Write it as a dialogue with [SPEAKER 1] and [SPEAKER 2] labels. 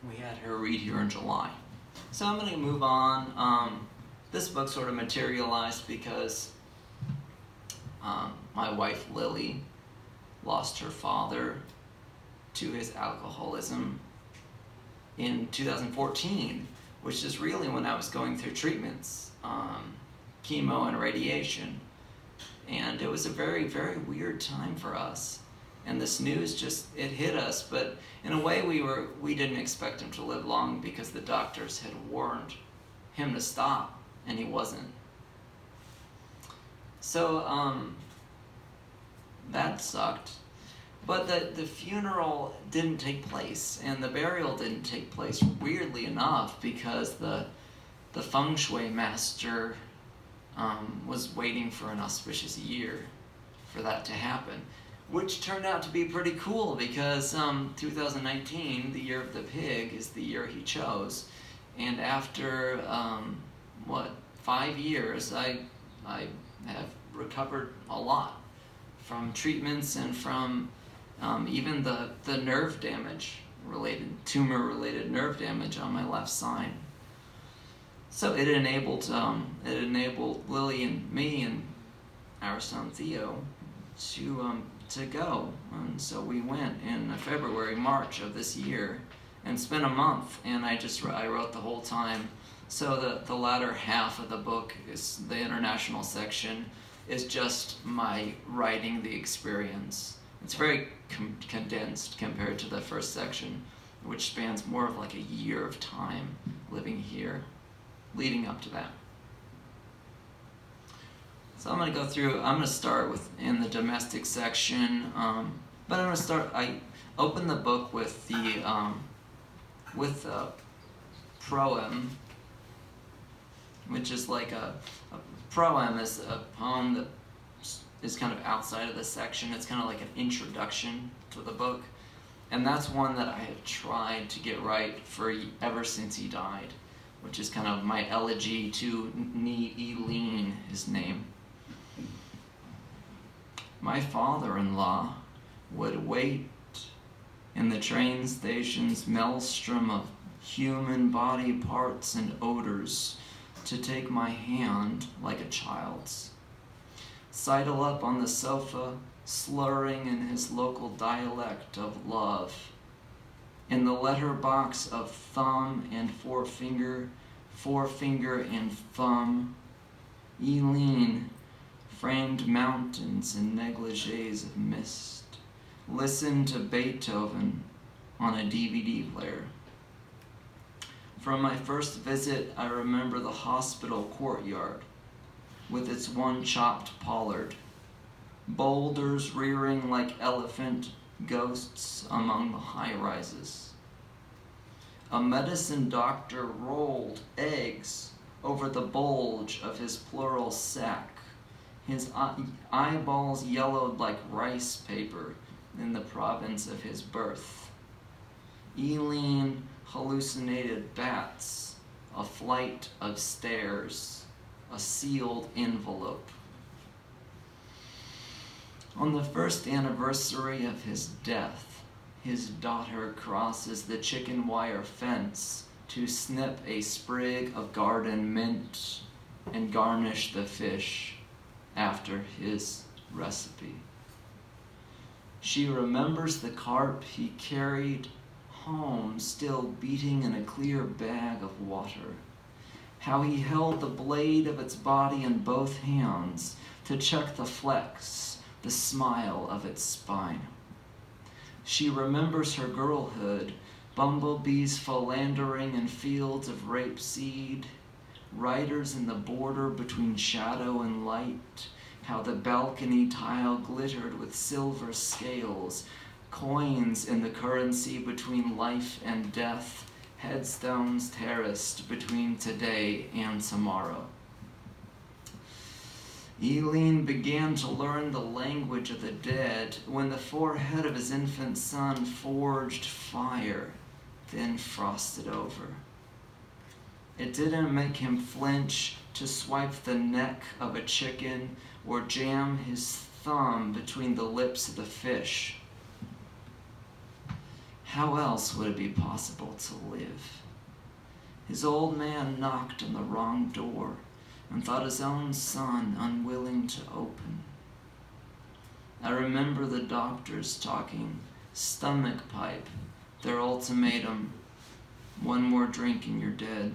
[SPEAKER 1] we had her read here in July. So I'm going to move on. This book sort of materialized because my wife Lily lost her father to his alcoholism in 2014, which is really when I was going through treatments, chemo and radiation. And it was a very, very weird time for us. And this news it hit us, but in a way we didn't expect him to live long because the doctors had warned him to stop, and he wasn't. So that sucked. But the funeral didn't take place, and the burial didn't take place, weirdly enough, because the feng shui master was waiting for an auspicious year for that to happen, which turned out to be pretty cool because 2019, the year of the pig, is the year he chose. And after, 5 years, I have recovered a lot from treatments and from even the nerve damage tumor-related nerve damage on my left side. So it enabled Lily and me and our son Theo to go, and so we went in March of this year, and spent a month. And I wrote the whole time. So the latter half of the book is the international section is just my writing the experience. It's very condensed compared to the first section, which spans more of like a year of time living here, leading up to that. So I'm going to start in the domestic section, but I open the book with the proem, which is like a proem is a poem that is kind of outside of the section. It's kind of like an introduction to the book, and that's one that I have tried to get right ever since he died, which is kind of my elegy to Yilin, his name. My father-in-law would wait in the train station's maelstrom of human body parts and odors to take my hand like a child's. Sidle up on the sofa, slurring in his local dialect of love. In the letterbox of thumb and forefinger and thumb, Yilin framed mountains in negligees of mist. Listen to Beethoven on a DVD player. From my first visit, I remember the hospital courtyard with its one chopped pollard, boulders rearing like elephant ghosts among the high-rises. A medicine doctor rolled eggs over the bulge of his pleural sac. His eyeballs yellowed like rice paper in the province of his birth. Yilin hallucinated bats, a flight of stairs, a sealed envelope. On the first anniversary of his death, his daughter crosses the chicken wire fence to snip a sprig of garden mint and garnish the fish after his recipe. She remembers the carp he carried home still beating in a clear bag of water, how he held the blade of its body in both hands to check the flex, the smile of its spine. She remembers her girlhood, bumblebees philandering in fields of rapeseed, riders in the border between shadow and light, how the balcony tile glittered with silver scales, coins in the currency between life and death, headstones terraced between today and tomorrow. Yilin began to learn the language of the dead when the forehead of his infant son forged fire, then frosted over. It didn't make him flinch to swipe the neck of a chicken or jam his thumb between the lips of the fish. How else would it be possible to live? His old man knocked on the wrong door and thought his own son unwilling to open. I remember the doctors talking stomach pipe, their ultimatum, one more drink and you're dead.